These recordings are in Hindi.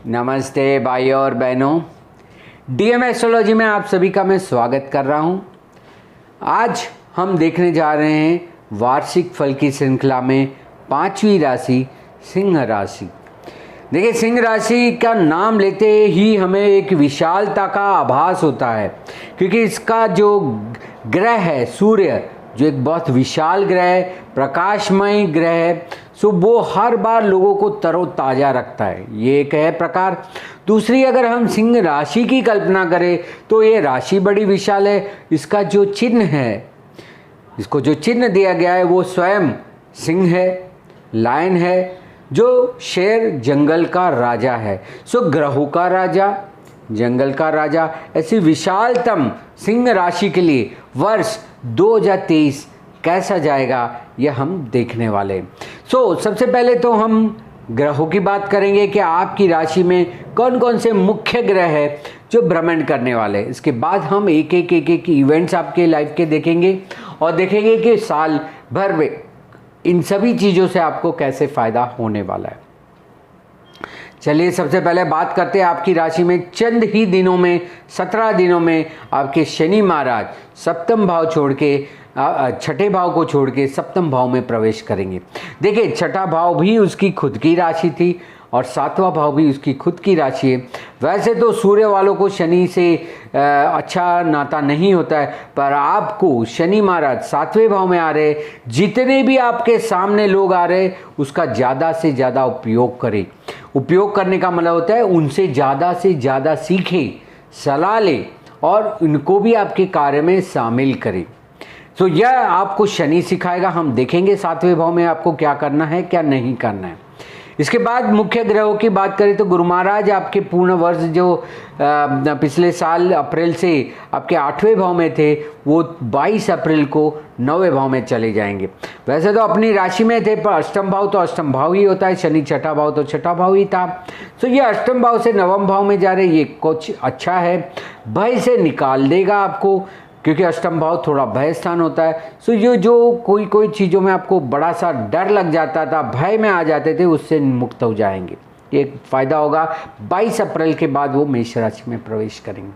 नमस्ते भाइयों और बहनों, डीएम एस्ट्रोलॉजी में आप सभी का मैं स्वागत कर रहा हूं। आज हम देखने जा रहे हैं वार्षिक फल की श्रृंखला में पांचवी राशि सिंह राशि। देखिए, सिंह राशि का नाम लेते ही हमें एक विशालता का आभास होता है, क्योंकि इसका जो ग्रह है सूर्य, जो एक बहुत विशाल ग्रह है, प्रकाशमय ग्रह है, सो वो हर बार लोगों को तरोताज़ा रखता है। ये एक है प्रकार। दूसरी, अगर हम सिंह राशि की कल्पना करें तो ये राशि बड़ी विशाल है। इसका जो चिन्ह है, इसको जो चिन्ह दिया गया है वो स्वयं सिंह है, लायन है, जो शेर जंगल का राजा है। सो ग्रहों का राजा, जंगल का राजा, ऐसी विशालतम सिंह राशि के लिए वर्ष 2023 कैसा जाएगा यह हम देखने वाले हैं। सबसे पहले तो हम ग्रहों की बात करेंगे कि आपकी राशि में कौन कौन से मुख्य ग्रह है जो भ्रमण करने वाले हैं। इसके बाद हम एक एक इवेंट्स आपके लाइफ के देखेंगे और देखेंगे कि साल भर में इन सभी चीज़ों से आपको कैसे फ़ायदा होने वाला है। चलिए, सबसे पहले बात करते हैं आपकी राशि में चंद ही दिनों में, 17 दिनों में आपके शनि महाराज सप्तम भाव छोड़ के, छठे भाव को छोड़ के सप्तम भाव में प्रवेश करेंगे। देखिए, छठा भाव भी उसकी खुद की राशि थी और सातवां भाव भी उसकी खुद की राशि है। वैसे तो सूर्य वालों को शनि से अच्छा नाता नहीं होता है, पर आपको शनि महाराज 7वें भाव में आ रहे, जितने भी आपके सामने लोग आ रहे उसका ज़्यादा से ज़्यादा उपयोग करें। उपयोग करने का मतलब होता है उनसे ज़्यादा से ज़्यादा सीखें, सलाह लें और उनको भी आपके कार्य में शामिल करें। तो यह आपको शनि सिखाएगा। हम देखेंगे 7वें भाव में आपको क्या करना है, क्या नहीं करना है। इसके बाद मुख्य ग्रहों की बात करें तो गुरु महाराज आपके पूर्ण वर्ष जो पिछले साल अप्रैल से आपके 8वें भाव में थे, वो 22 अप्रैल को 9वें भाव में चले जाएंगे। वैसे तो अपनी राशि में थे, पर अष्टम भाव तो अष्टम भाव ही होता है, शनि छठा भाव तो छठा भाव ही था। तो ये अष्टम भाव से नवम भाव में जा रहे, ये कुछ अच्छा है। भय से निकाल देगा आपको, क्योंकि अष्टम भाव थोड़ा भय स्थान होता है। सो ये जो कोई चीज़ों में आपको बड़ा सा डर लग जाता था, भय में आ जाते थे, उससे मुक्त हो जाएंगे। एक फ़ायदा होगा। 22 अप्रैल के बाद वो मेष राशि में प्रवेश करेंगे।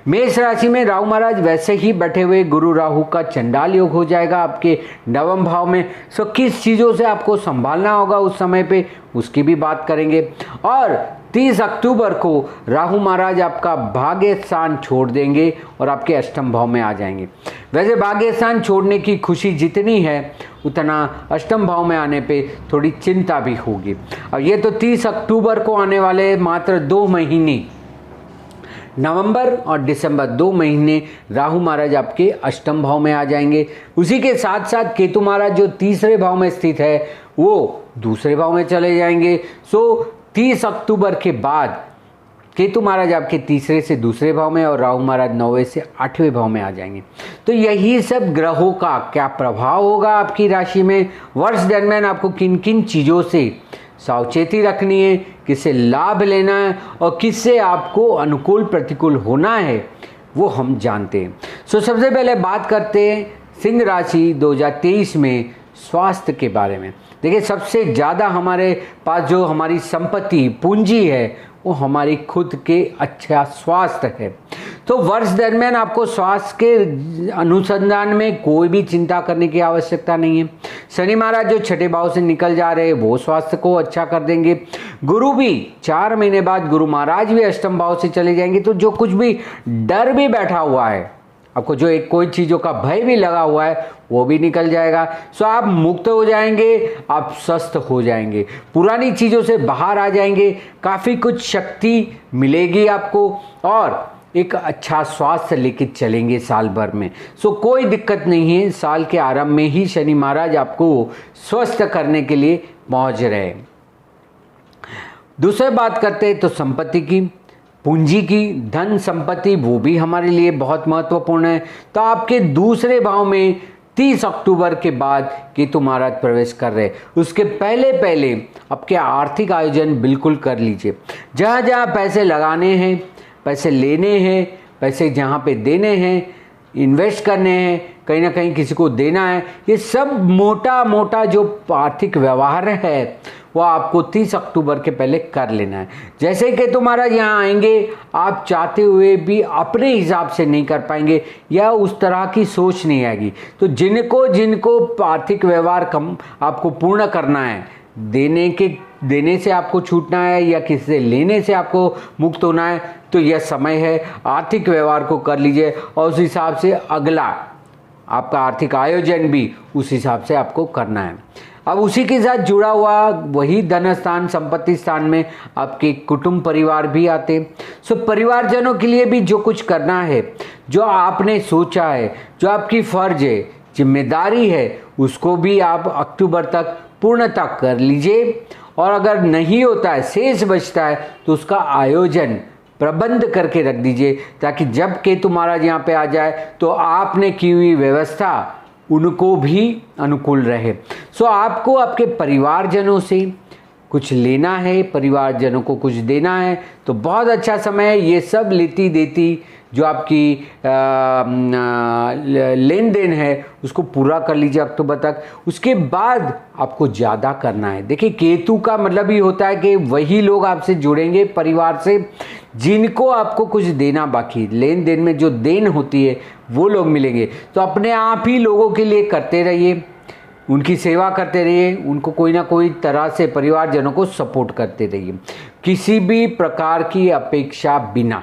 मेष राशि में राहु महाराज वैसे ही बैठे हुए, गुरु राहु का चंडाल योग हो जाएगा आपके नवम भाव में। सो किस चीज़ों से आपको संभालना होगा उस समय पे, उसकी भी बात करेंगे। और 30 अक्टूबर को राहु महाराज आपका भाग्य स्थान छोड़ देंगे और आपके अष्टम भाव में आ जाएंगे। वैसे भाग्य स्थान छोड़ने की खुशी जितनी है, उतना अष्टम भाव में आने पे थोड़ी चिंता भी होगी। और ये तो 30 अक्टूबर को आने वाले मात्र 2 महीने, नवंबर और दिसंबर 2 महीने राहु महाराज आपके अष्टम भाव में आ जाएंगे। उसी के साथ साथ केतु महाराज जो तीसरे भाव में स्थित है, वो दूसरे भाव में चले जाएंगे। 30 अक्टूबर के बाद केतु महाराज आपके तीसरे से दूसरे भाव में और राहु महाराज 9वें से 8वें भाव में आ जाएंगे। तो यही सब ग्रहों का क्या प्रभाव होगा आपकी राशि में। वर्ष दरमियान आपको किन किन चीज़ों से सावचेती रखनी है, किससे लाभ लेना है और किससे आपको अनुकूल प्रतिकूल होना है, वो हम जानते हैं। सबसे पहले बात करते हैं सिंह राशि 2023 में स्वास्थ्य के बारे में। देखिए, सबसे ज़्यादा हमारे पास जो हमारी संपत्ति पूंजी है वो हमारी खुद के अच्छा स्वास्थ्य है। तो वर्ष दरमियान आपको स्वास्थ्य के अनुसंधान में कोई भी चिंता करने की आवश्यकता नहीं है। शनि महाराज जो छठे भाव से निकल जा रहे हैं, वो स्वास्थ्य को अच्छा कर देंगे। गुरु भी 4 महीने बाद, गुरु महाराज भी अष्टम भाव से चले जाएंगे। तो जो कुछ भी डर भी बैठा हुआ है आपको, जो एक कोई चीज़ों का भय भी लगा हुआ है, वो भी निकल जाएगा। आप मुक्त हो जाएंगे, आप स्वस्थ हो जाएंगे, पुरानी चीज़ों से बाहर आ जाएंगे, काफ़ी कुछ शक्ति मिलेगी आपको और एक अच्छा स्वास्थ्य लेके चलेंगे साल भर में। कोई दिक्कत नहीं है। साल के आरंभ में ही शनि महाराज आपको स्वस्थ करने के लिए पहुँच रहे हैं। दूसरी बात करते हैं तो संपत्ति की, पूंजी की, धन संपत्ति, वो भी हमारे लिए बहुत महत्वपूर्ण है। तो आपके दूसरे भाव में 30 अक्टूबर के बाद केतु महाराज प्रवेश कर रहे, उसके पहले आपके आर्थिक आयोजन बिल्कुल कर लीजिए। जहाँ जहाँ पैसे लगाने हैं, पैसे लेने हैं, पैसे जहाँ पे देने हैं, इन्वेस्ट करने हैं, कहीं ना कहीं किसी को देना है, ये सब मोटा मोटा जो आर्थिक व्यवहार है वो आपको 30 अक्टूबर के पहले कर लेना है। जैसे कि तुम्हारा यहाँ आएंगे, आप चाहते हुए भी अपने हिसाब से नहीं कर पाएंगे या उस तरह की सोच नहीं आएगी। तो जिनको आर्थिक व्यवहार कम आपको पूर्ण करना है, देने से आपको छूटना है या किसी से लेने से आपको मुक्त होना है, तो यह समय है, आर्थिक व्यवहार को कर लीजिए और उस हिसाब से अगला आपका आर्थिक आयोजन भी उस हिसाब से आपको करना है। अब उसी के साथ जुड़ा हुआ वही धन स्थान, संपत्ति स्थान में आपके कुटुंब परिवार भी आते। सो परिवारजनों के लिए भी जो कुछ करना है, जो आपने सोचा है, जो आपकी फर्ज है, जिम्मेदारी है, उसको भी आप अक्टूबर तक पूर्णतः कर लीजिए। और अगर नहीं होता है, शेष बचता है, तो उसका आयोजन प्रबंध करके रख दीजिए, ताकि जब केतु महाराज यहाँ पे आ जाए तो आपने की हुई व्यवस्था उनको भी अनुकूल रहे। सो आपको आपके परिवारजनों से कुछ लेना है, परिवारजनों को कुछ देना है, तो बहुत अच्छा समय है। ये सब लेती देती जो आपकी लेन देन है उसको पूरा कर लीजिए अक्टूबर तक। उसके बाद आपको ज़्यादा करना है। देखिए, केतु का मतलब ही होता है कि वही लोग आपसे जुड़ेंगे परिवार से जिनको आपको कुछ देना बाकी, लेन देन में जो देन होती है वो लोग मिलेंगे। तो अपने आप ही लोगों के लिए करते रहिए, उनकी सेवा करते रहिए, उनको कोई ना कोई तरह से परिवारजनों को सपोर्ट करते रहिए, किसी भी प्रकार की अपेक्षा बिना।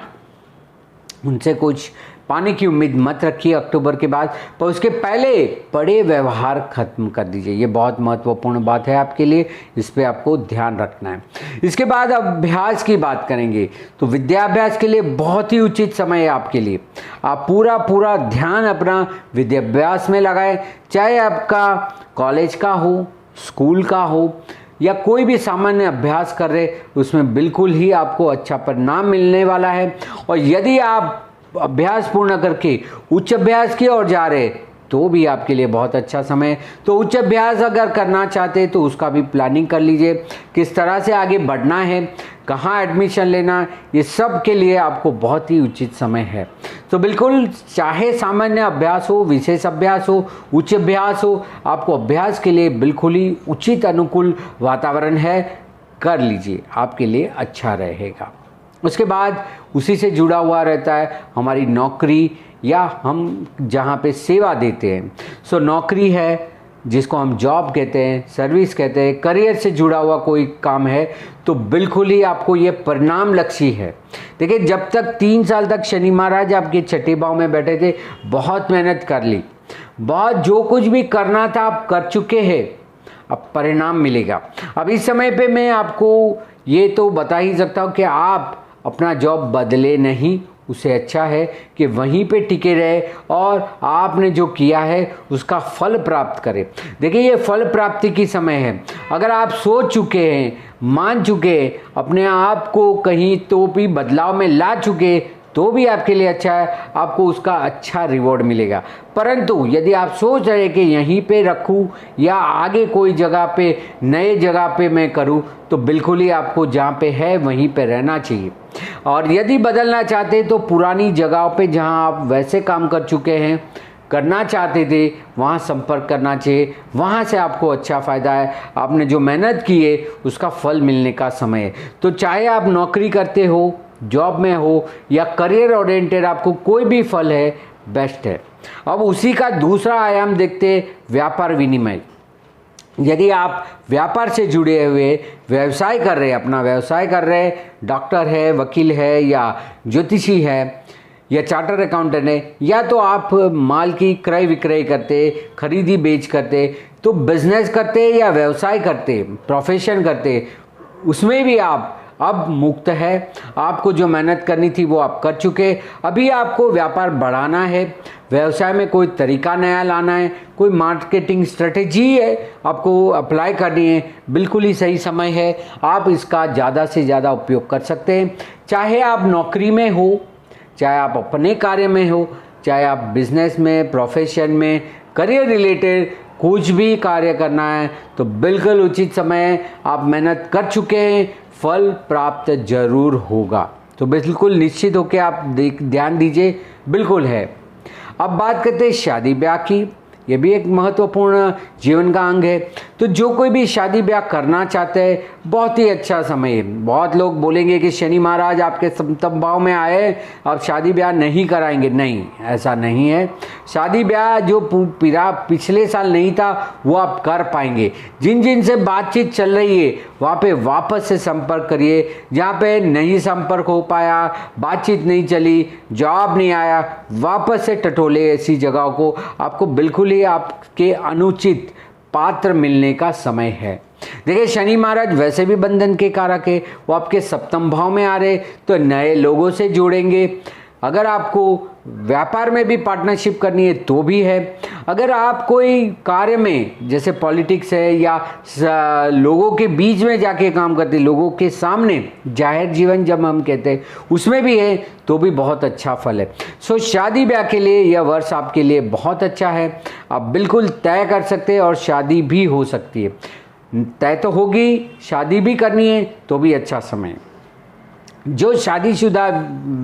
उनसे कुछ पाने की उम्मीद मत रखिए अक्टूबर के बाद, पर उसके पहले बड़े व्यवहार खत्म कर दीजिए। ये बहुत महत्वपूर्ण बात है आपके लिए, इस पे आपको ध्यान रखना है। इसके बाद अभ्यास की बात करेंगे तो विद्याभ्यास के लिए बहुत ही उचित समय है आपके लिए। आप पूरा ध्यान अपना विद्याभ्यास में लगाएं, चाहे आपका कॉलेज का हो, स्कूल का हो या कोई भी सामान्य अभ्यास कर रहे, उसमें बिल्कुल ही आपको अच्छा परिणाम मिलने वाला है। और यदि आप अभ्यास पूर्ण करके उच्च अभ्यास की ओर जा रहे तो भी आपके लिए बहुत अच्छा समय है। तो उच्च अभ्यास अगर करना चाहते तो उसका भी प्लानिंग कर लीजिए, किस तरह से आगे बढ़ना है, कहाँ एडमिशन लेना, ये सब के लिए आपको बहुत ही उचित समय है। तो बिल्कुल, चाहे सामान्य अभ्यास हो, विशेष अभ्यास हो, उच्च अभ्यास हो, आपको अभ्यास के लिए बिल्कुल ही उचित अनुकूल वातावरण है, कर लीजिए, आपके लिए अच्छा रहेगा। उसके बाद उसी से जुड़ा हुआ रहता है हमारी नौकरी या हम जहाँ पे सेवा देते हैं। सो नौकरी है जिसको हम जॉब कहते हैं, सर्विस कहते हैं, करियर से जुड़ा हुआ कोई काम है, तो बिल्कुल ही आपको ये परिणाम लक्ष्य है। देखिए, जब तक 3 साल तक शनि महाराज आपके छठे भाव में बैठे थे, बहुत मेहनत कर ली, बहुत जो कुछ भी करना था आप कर चुके हैं, अब परिणाम मिलेगा। अब इस समय पे मैं आपको ये तो बता ही सकता हूँ कि आप अपना जॉब बदले नहीं, उससे अच्छा है कि वहीं पे टिके रहे और आपने जो किया है उसका फल प्राप्त करें। देखिए, ये फल प्राप्ति की समय है। अगर आप सोच चुके हैं, मान चुके हैं, अपने आप को कहीं तो भी बदलाव में ला चुके, तो भी आपके लिए अच्छा है, आपको उसका अच्छा रिवॉर्ड मिलेगा। परंतु यदि आप सोच रहे कि यहीं पे रखूं या आगे कोई जगह पे, नए जगह पे मैं करूं, तो बिल्कुल ही आपको जहाँ पे है वहीं पे रहना चाहिए। और यदि बदलना चाहते तो पुरानी जगहों पे जहाँ आप वैसे काम कर चुके हैं, करना चाहते थे, वहाँ संपर्क करना चाहिए, वहाँ से आपको अच्छा फ़ायदा है। आपने जो मेहनत की है उसका फल मिलने का समय है। तो चाहे आप नौकरी करते हो, जॉब में हो या करियर ओरिएंटेड, आपको कोई भी फल है, बेस्ट है। अब उसी का दूसरा आयाम देखते हैं, व्यापार विनिमय। यदि आप व्यापार से जुड़े हुए व्यवसाय कर रहे हैं, अपना व्यवसाय कर रहे हैं, डॉक्टर है, वकील है या ज्योतिषी है या चार्टर अकाउंटेंट है, या तो आप माल की क्रय विक्रय करते, खरीदी बेच करते, तो बिजनेस करते या व्यवसाय करते, प्रोफेशन करते, उसमें भी आप अब मुक्त है। आपको जो मेहनत करनी थी वो आप कर चुके। अभी आपको व्यापार बढ़ाना है, व्यवसाय में कोई तरीका नया लाना है, कोई मार्केटिंग स्ट्रेटेजी है आपको अप्लाई करनी है, बिल्कुल ही सही समय है। आप इसका ज़्यादा से ज़्यादा उपयोग कर सकते हैं। चाहे आप नौकरी में हो, चाहे आप अपने कार्य में हो, चाहे आप बिजनेस में, प्रोफेशन में, करियर रिलेटेड कुछ भी कार्य करना है, तो बिल्कुल उचित समय है। आप मेहनत कर चुके हैं, फल प्राप्त जरूर होगा। तो बिल्कुल निश्चित होकर आप ध्यान दीजिए, बिल्कुल है। अब बात करते हैं शादी ब्याह की। ये भी एक महत्वपूर्ण जीवन का अंग है। तो जो कोई भी शादी ब्याह करना चाहते हैं बहुत ही अच्छा समय है। बहुत लोग बोलेंगे कि शनि महाराज आपके सप्तम भाव में आए, अब शादी ब्याह नहीं कराएंगे। नहीं, ऐसा नहीं है। शादी ब्याह जो पिछले साल नहीं था वो आप कर पाएंगे। जिन जिन से बातचीत चल रही है वहाँ पे वापस से संपर्क करिए। जहाँ पे नहीं संपर्क हो पाया, बातचीत नहीं चली, जवाब नहीं आया, वापस से टटोले ऐसी जगहों को। आपको बिल्कुल ही आपके अनुचित पात्र मिलने का समय है। देखिए, शनि महाराज वैसे भी बंधन के कारक है, वो आपके सप्तम भाव में आ रहे, तो नए लोगों से जुड़ेंगे। अगर आपको व्यापार में भी पार्टनरशिप करनी है तो भी है। अगर आप कोई कार्य में जैसे पॉलिटिक्स है या लोगों के बीच में जाके काम करते, लोगों के सामने जाहिर जीवन जब हम कहते हैं उसमें भी है तो भी बहुत अच्छा फल है। सो शादी ब्याह के लिए यह वर्ष आपके लिए बहुत अच्छा है। आप बिल्कुल तय कर सकते हैं और शादी भी हो सकती है। तय तो होगी, शादी भी करनी है तो भी अच्छा समय है। जो शादीशुदा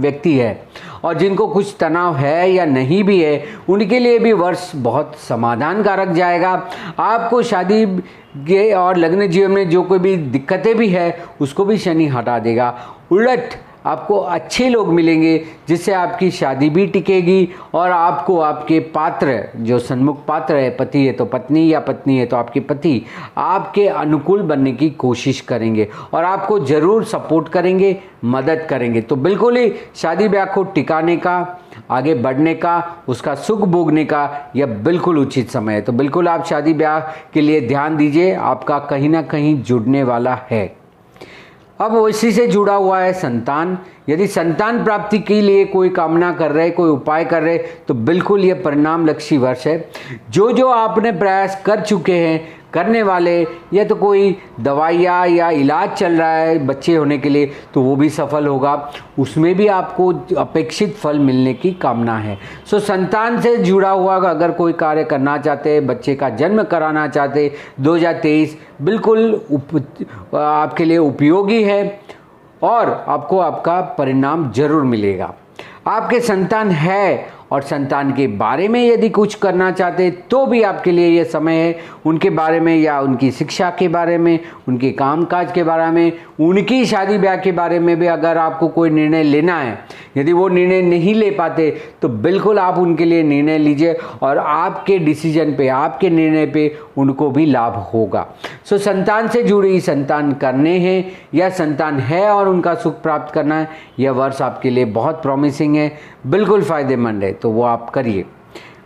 व्यक्ति है और जिनको कुछ तनाव है या नहीं भी है, उनके लिए भी वर्ष बहुत समाधान कारक जाएगा। आपको शादी के और लग्न जीवन में जो कोई भी दिक्कतें भी है उसको भी शनि हटा देगा। उलट आपको अच्छे लोग मिलेंगे जिससे आपकी शादी भी टिकेगी और आपको आपके पात्र, जो सन्मुख पात्र है, पति है तो पत्नी या पत्नी है तो आपके पति, आपके अनुकूल बनने की कोशिश करेंगे और आपको ज़रूर सपोर्ट करेंगे, मदद करेंगे। तो बिल्कुल ही शादी ब्याह को टिकाने का, आगे बढ़ने का, उसका सुख भोगने का यह बिल्कुल उचित समय है। तो बिल्कुल आप शादी ब्याह के लिए ध्यान दीजिए, आपका कहीं ना कहीं जुड़ने वाला है। अब इसी से जुड़ा हुआ है संतान। यदि संतान प्राप्ति के लिए कोई कामना कर रहे, कोई उपाय कर रहे, तो बिल्कुल ये परिणाम लक्षी वर्ष है। जो आपने प्रयास कर चुके हैं, करने वाले, या तो कोई दवाइयाँ या इलाज चल रहा है बच्चे होने के लिए, तो वो भी सफल होगा। उसमें भी आपको अपेक्षित फल मिलने की कामना है। सो संतान से जुड़ा हुआ अगर कोई कार्य करना चाहते हैं, बच्चे का जन्म कराना चाहते, 2023 बिल्कुल आपके लिए उपयोगी है और आपको आपका परिणाम जरूर मिलेगा। आपके संतान है और संतान के बारे में यदि कुछ करना चाहते तो भी आपके लिए यह समय है। उनके बारे में या उनकी शिक्षा के बारे में, उनके कामकाज के बारे में, उनकी शादी ब्याह के बारे में भी अगर आपको कोई निर्णय लेना है, यदि वो निर्णय नहीं ले पाते तो बिल्कुल आप उनके लिए निर्णय लीजिए और आपके डिसीजन पे, आपके निर्णय पे उनको भी लाभ होगा। सो संतान से जुड़ी, संतान करने हैं या संतान है और उनका सुख प्राप्त करना है, यह वर्ष आपके लिए बहुत प्रॉमिसिंग है, बिल्कुल फ़ायदेमंद है, तो वो आप करिए।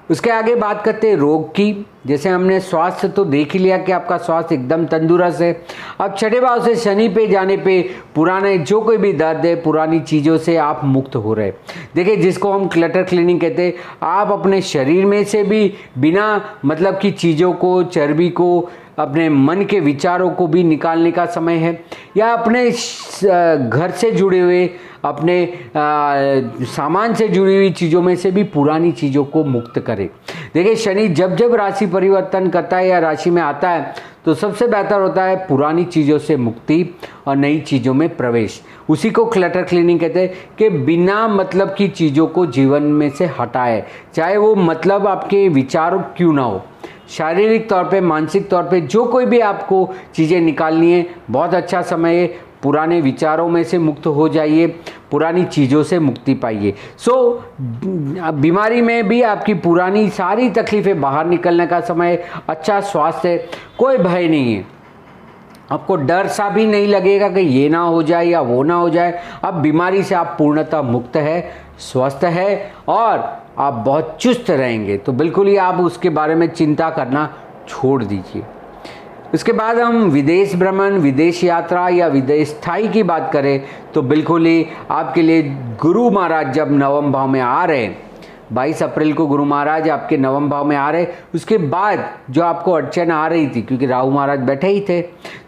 उसके आगे बात करते हैं रोग की। जैसे हमने स्वास्थ्य तो देख ही लिया कि आपका स्वास्थ्य एकदम तंदुरुस्त है। अब छठे भाव से शनि पे जाने पे पुराने जो कोई भी दर्द है, पुरानी चीज़ों से आप मुक्त हो रहे। देखिए, जिसको हम क्लटर क्लीनिंग कहते हैं, आप अपने शरीर में से भी बिना मतलब की चीज़ों को, चर्बी को, अपने मन के विचारों को भी निकालने का समय है, या अपने घर से जुड़े हुए, अपने सामान से जुड़ी हुई चीज़ों में से भी पुरानी चीज़ों को मुक्त करें। देखिए, शनि जब जब राशि परिवर्तन करता है या राशि में आता है तो सबसे बेहतर होता है पुरानी चीज़ों से मुक्ति और नई चीज़ों में प्रवेश। उसी को क्लटर क्लीनिंग कहते हैं कि बिना मतलब की चीज़ों को जीवन में से हटाए, चाहे वो मतलब आपके विचार क्यों ना हो। शारीरिक तौर पे, मानसिक तौर पे जो कोई भी आपको चीज़ें निकालनी है, बहुत अच्छा समय है। पुराने विचारों में से मुक्त हो जाइए, पुरानी चीज़ों से मुक्ति पाइए। सो बीमारी में भी आपकी पुरानी सारी तकलीफ़ें बाहर निकलने का समय है। अच्छा स्वास्थ्य है, कोई भय नहीं है, आपको डर सा भी नहीं लगेगा कि ये ना हो जाए या वो ना हो जाए। अब बीमारी से आप पूर्णतः मुक्त है, स्वस्थ है और आप बहुत चुस्त रहेंगे। तो बिल्कुल ही आप उसके बारे में चिंता करना छोड़ दीजिए। इसके बाद हम विदेश भ्रमण, विदेश यात्रा या विदेश स्थायी की बात करें तो बिल्कुल ही आपके लिए गुरु महाराज जब नवम भाव में आ रहे हैं, 22 अप्रैल को गुरु महाराज आपके नवम भाव में आ रहे, उसके बाद जो आपको अड़चन आ रही थी, क्योंकि राहु महाराज बैठे ही थे,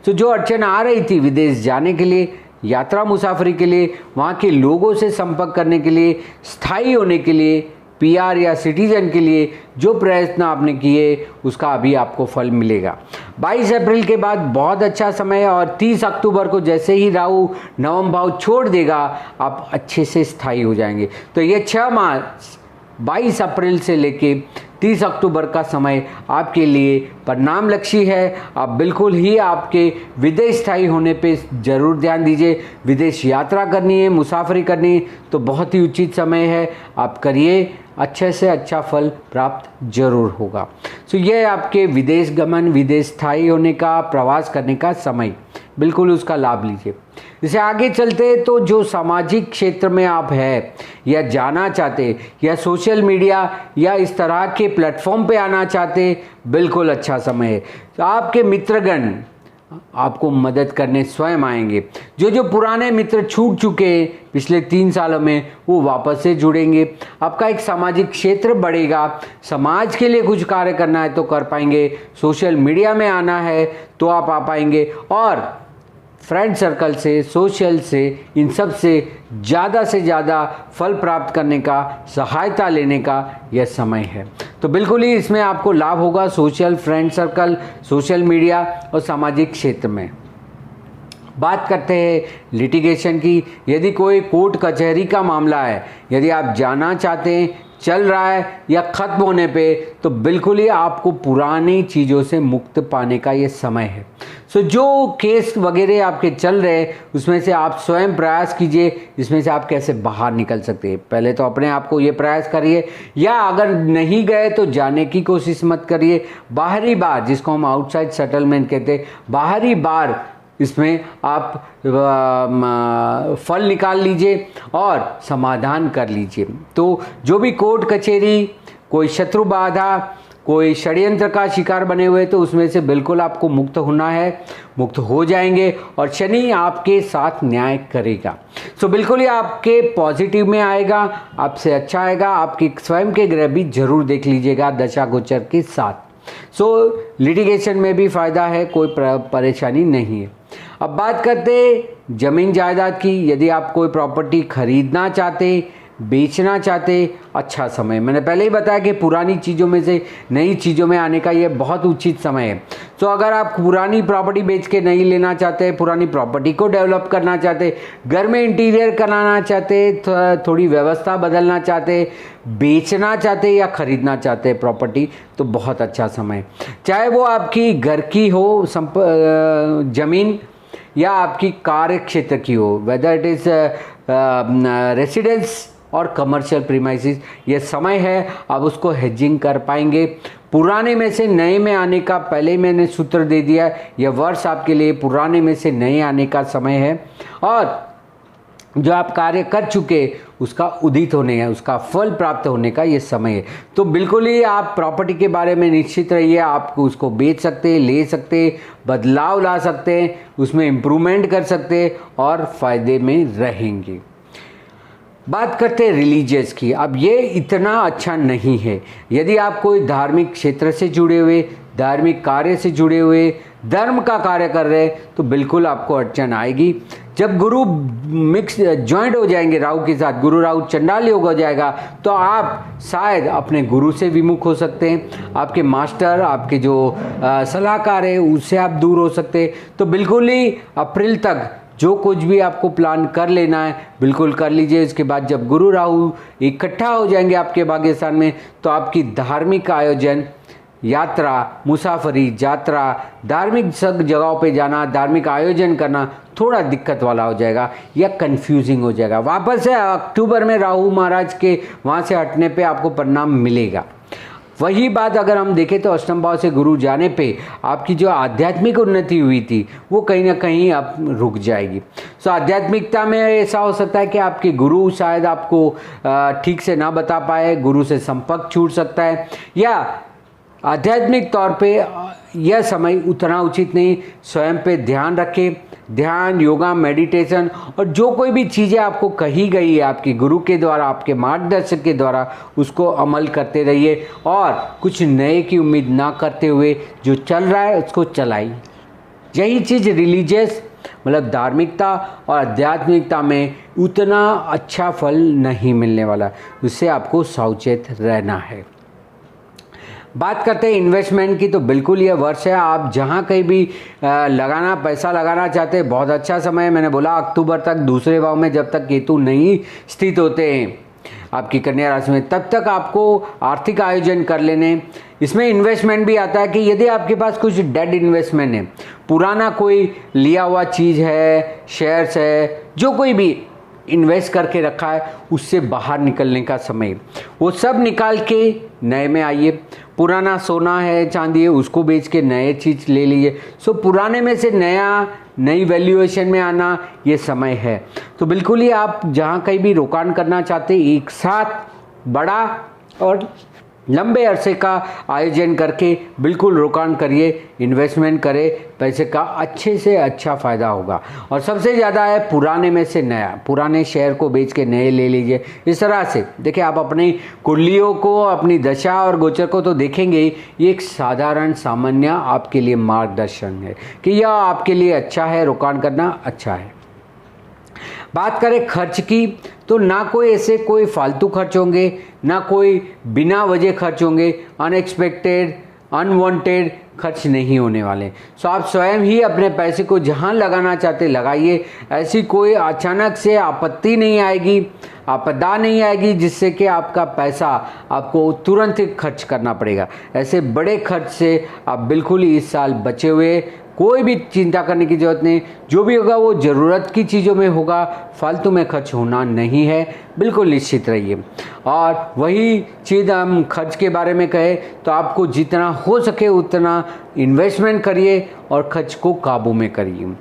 तो जो अड़चन आ रही थी विदेश जाने के लिए, यात्रा मुसाफरी के लिए, वहाँ के लोगों से संपर्क करने के लिए, स्थायी होने के लिए, पीआर या सिटीजन के लिए जो प्रयत्न आपने किए उसका अभी आपको फल मिलेगा। 22 अप्रैल के बाद बहुत अच्छा समय है और 30 अक्टूबर को जैसे ही राहु नवम भाव छोड़ देगा, आप अच्छे से स्थायी हो जाएंगे। तो ये 6 माह 22 अप्रैल से लेके 30 अक्टूबर का समय आपके लिए परिणाम लक्षी है। आप बिल्कुल ही आपके विदेश स्थायी होने पे ज़रूर ध्यान दीजिए। विदेश यात्रा करनी है, मुसाफरी करनी है तो बहुत ही उचित समय है, आप करिए, अच्छे से अच्छा फल प्राप्त जरूर होगा। सो ये आपके विदेश गमन, विदेश स्थायी होने का, प्रवास करने का समय, बिल्कुल उसका लाभ लीजिए। जैसे आगे चलते तो जो सामाजिक क्षेत्र में आप हैं या जाना चाहते या सोशल मीडिया या इस तरह के प्लेटफॉर्म पे आना चाहते, बिल्कुल अच्छा समय है। तो आपके मित्रगण आपको मदद करने स्वयं आएंगे। जो पुराने मित्र छूट चुके हैं पिछले 3 सालों में, वो वापस से जुड़ेंगे। आपका एक सामाजिक क्षेत्र बढ़ेगा। समाज के लिए कुछ कार्य करना है तो कर पाएंगे। सोशल मीडिया में आना है तो आप आ पाएंगे। और फ्रेंड सर्कल से, सोशल से, इन सब से ज़्यादा फल प्राप्त करने का, सहायता लेने का यह समय है। तो बिल्कुल ही इसमें आपको लाभ होगा। Social, friend circle, social media और सामाजिक क्षेत्र में। बात करते हैं लिटिगेशन की। यदि कोई कोर्ट कचहरी का मामला है, यदि आप जाना चाहते हैं, चल रहा है या ख़त्म होने पे, तो बिल्कुल ही आपको पुरानी चीज़ों से मुक्त पाने का ये समय है। सो जो केस वगैरह आपके चल रहे हैं उसमें से आप स्वयं प्रयास कीजिए, इसमें से आप कैसे बाहर निकल सकते हैं। पहले तो अपने आप को ये प्रयास करिए, या अगर नहीं गए तो जाने की कोशिश मत करिए। बाहरी बार, जिसको हम आउटसाइड सेटलमेंट कहते हैं, बाहरी बार, इसमें आप फल निकाल लीजिए और समाधान कर लीजिए। तो जो भी कोर्ट कचहरी, कोई शत्रु बाधा, कोई षड्यंत्र का शिकार बने हुए, तो उसमें से बिल्कुल आपको मुक्त होना है, मुक्त हो जाएंगे और शनि आपके साथ न्याय करेगा। सो बिल्कुल ही आपके पॉजिटिव में आएगा, आपसे अच्छा आएगा। आपके स्वयं के ग्रह भी जरूर देख लीजिएगा दशा गोचर के साथ। सो लिटिगेशन में भी फायदा है, कोई परेशानी नहीं है। अब बात करते जमीन जायदाद की। यदि आप कोई प्रॉपर्टी खरीदना चाहते, बेचना चाहते, अच्छा समय। मैंने पहले ही बताया कि पुरानी चीज़ों में से नई चीज़ों में आने का ये बहुत उचित समय है। तो अगर आप पुरानी प्रॉपर्टी बेच के नई लेना चाहते हैं, पुरानी प्रॉपर्टी को डेवलप करना चाहते, घर में इंटीरियर कराना चाहते, थोड़ी व्यवस्था बदलना चाहते, बेचना चाहते या खरीदना चाहते प्रॉपर्टी, तो बहुत अच्छा समय। चाहे वो आपकी घर की हो जमीन या आपकी कार्य क्षेत्र की हो, वेदर इट इज़ रेसिडेंस और कमर्शियल प्रीमाइसिस, ये समय है। आप उसको हेजिंग कर पाएंगे। पुराने में से नए में आने का पहले ही मैंने सूत्र दे दिया है। यह वर्ष आपके लिए पुराने में से नए आने का समय है। और जो आप कार्य कर चुके उसका उदित होने है, उसका फल प्राप्त होने का ये समय है। तो बिल्कुल ही आप प्रॉपर्टी के बारे में निश्चित रहिए। आप उसको बेच सकते हैं, ले सकते हैं, बदलाव ला सकते हैं, उसमें इम्प्रूवमेंट कर सकते हैं और फायदे में रहेंगे। बात करते हैं रिलीजियस की। अब ये इतना अच्छा नहीं है। यदि आप कोई धार्मिक क्षेत्र से जुड़े हुए, धार्मिक कार्य से जुड़े हुए, धर्म का कार्य कर रहे हैं, तो बिल्कुल आपको अड़चन आएगी। जब गुरु मिक्स ज्वाइंट हो जाएंगे राहु के साथ, गुरु राहु चंडाल योग हो जाएगा, तो आप शायद अपने गुरु से विमुख हो सकते हैं। आपके मास्टर, आपके जो सलाहकार है, उससे आप दूर हो सकते हैं। तो बिल्कुल ही अप्रैल तक जो कुछ भी आपको प्लान कर लेना है बिल्कुल कर लीजिए। इसके बाद जब गुरु राहु इकट्ठा हो जाएंगे आपके भाग्य स्थान में, तो आपकी धार्मिक आयोजन, यात्रा, मुसाफरी, यात्रा, धार्मिक सब जगहों पे जाना, धार्मिक आयोजन करना थोड़ा दिक्कत वाला हो जाएगा या कंफ्यूजिंग हो जाएगा। वापस से अक्टूबर में राहु महाराज के वहाँ से हटने पे आपको परिणाम मिलेगा। वही बात अगर हम देखें तो अष्टम भाव से गुरु जाने पे आपकी जो आध्यात्मिक उन्नति हुई थी वो कहीं ना कहीं अब रुक जाएगी। सो आध्यात्मिकता में ऐसा हो सकता है कि आपके गुरु शायद आपको ठीक से ना बता पाए, गुरु से संपर्क छूट सकता है, या आध्यात्मिक तौर पे यह समय उतना उचित नहीं। स्वयं पे ध्यान रखें। ध्यान, योगा, मेडिटेशन और जो कोई भी चीज़ें आपको कही गई है आपके गुरु के द्वारा, आपके मार्गदर्शक के द्वारा, उसको अमल करते रहिए और कुछ नए की उम्मीद ना करते हुए जो चल रहा है उसको चलाइए। यही चीज़ रिलीजियस मतलब धार्मिकता और आध्यात्मिकता में उतना अच्छा फल नहीं मिलने वाला, उससे आपको सावचेत रहना है। बात करते हैं इन्वेस्टमेंट की, तो बिल्कुल ये वर्ष है। आप जहाँ कहीं भी पैसा लगाना चाहते हैं, बहुत अच्छा समय है। मैंने बोला अक्टूबर तक दूसरे भाव में जब तक केतु नहीं स्थित होते हैं, आपकी कन्या राशि में, तब तक आपको आर्थिक आयोजन कर लेने। इसमें इन्वेस्टमेंट भी आता है कि यदि आपके पास कुछ डेड इन्वेस्टमेंट है, पुराना कोई लिया हुआ चीज़ है, शेयर्स है, जो कोई भी इन्वेस्ट करके रखा है, उससे बाहर निकलने का समय, वो सब निकाल के नए में आइए। पुराना सोना है, चांदी है, उसको बेच के नए चीज़ ले लीजिए। सो पुराने में से नई वैल्यूएशन में आना ये समय है। तो बिल्कुल ही आप जहाँ कहीं भी रोकाण करना चाहते, एक साथ बड़ा और लंबे अरसे का आयोजन करके बिल्कुल रोकाण करिए, इन्वेस्टमेंट करें, पैसे का अच्छे से अच्छा फ़ायदा होगा। और सबसे ज़्यादा है पुराने में से नया, पुराने शेयर को बेच के नए ले लीजिए। इस तरह से देखिए, आप अपनी कुंडलियों को, अपनी दशा और गोचर को तो देखेंगे ही, ये एक साधारण सामान्य आपके लिए मार्गदर्शन है कि यह आपके लिए अच्छा है, रोकाण करना अच्छा है। बात करें खर्च की, तो ना कोई ऐसे कोई फालतू खर्च होंगे, ना कोई बिना वजह खर्च होंगे, अनएक्सपेक्टेड अनवांटेड खर्च नहीं होने वाले। सो आप स्वयं ही अपने पैसे को जहां लगाना चाहते लगाइए। ऐसी कोई अचानक से आपत्ति नहीं आएगी, आपदा नहीं आएगी जिससे कि आपका पैसा आपको तुरंत ही खर्च करना पड़ेगा। ऐसे बड़े खर्च से आप बिल्कुल ही इस साल बचे हुए, कोई भी चिंता करने की ज़रूरत नहीं। जो भी होगा वो ज़रूरत की चीज़ों में होगा, फालतू में खर्च होना नहीं है, बिल्कुल निश्चित रहिए। और वही चीज़ हम खर्च के बारे में कहें तो आपको जितना हो सके उतना इन्वेस्टमेंट करिए और खर्च को काबू में करिए।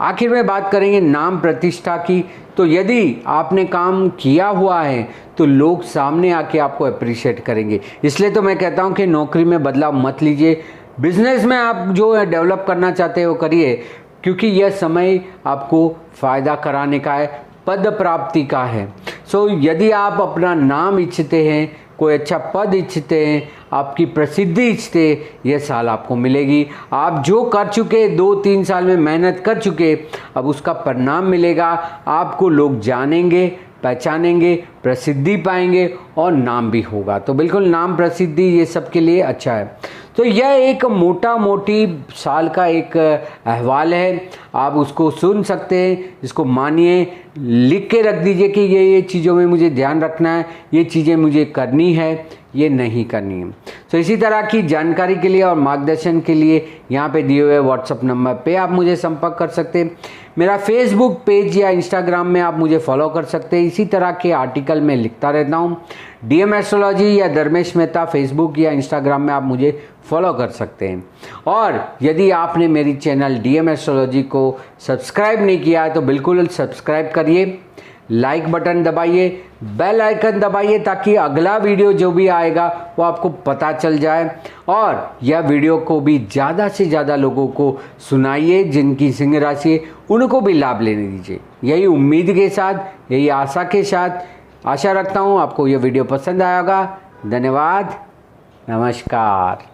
आखिर में बात करेंगे नाम प्रतिष्ठा की। तो यदि आपने काम किया हुआ है तो लोग सामने आके आपको अप्रिशिएट करेंगे। इसलिए तो मैं कहता हूँ कि नौकरी में बदलाव मत लीजिए, बिजनेस में आप जो डेवलप करना चाहते हो करिए, क्योंकि यह समय आपको फ़ायदा कराने का है, पद प्राप्ति का है। सो यदि आप अपना नाम इच्छते हैं, कोई अच्छा पद इच्छते हैं, आपकी प्रसिद्धि इच्छते, यह साल आपको मिलेगी। आप जो कर चुके 2-3 साल में मेहनत कर चुके, अब उसका परिणाम मिलेगा। आपको लोग जानेंगे, पहचानेंगे, प्रसिद्धि पाएंगे और नाम भी होगा। तो बिल्कुल नाम प्रसिद्धि ये सब के लिए अच्छा है। तो यह एक मोटी साल का एक अहवाल है, आप उसको सुन सकते हैं, इसको मानिए, लिख के रख दीजिए कि ये चीज़ों में मुझे ध्यान रखना है, ये चीज़ें मुझे करनी है, ये नहीं करनी है। तो इसी तरह की जानकारी के लिए और मार्गदर्शन के लिए यहाँ पे दिए हुए व्हाट्सएप नंबर पे आप मुझे संपर्क कर सकते हैं। मेरा फेसबुक पेज या इंस्टाग्राम में आप मुझे फॉलो कर सकते हैं। इसी तरह के आर्टिकल मैं लिखता रहता हूँ। DM एस्ट्रोलॉजी या धर्मेश मेहता फेसबुक या इंस्टाग्राम में आप मुझे फॉलो कर सकते हैं। और यदि आपने मेरी चैनल DM एस्ट्रोलॉजी को सब्सक्राइब नहीं किया है तो बिल्कुल सब्सक्राइब करिए, लाइक बटन दबाइए, बेल आइकन दबाइए, ताकि अगला वीडियो जो भी आएगा वो आपको पता चल जाए। और यह वीडियो को भी ज़्यादा से ज़्यादा लोगों को सुनाइए, जिनकी सिंह राशि है उनको भी लाभ लेने दीजिए। यही उम्मीद के साथ, यही आशा के साथ, आशा रखता हूँ आपको यह वीडियो पसंद आया होगा। धन्यवाद, नमस्कार।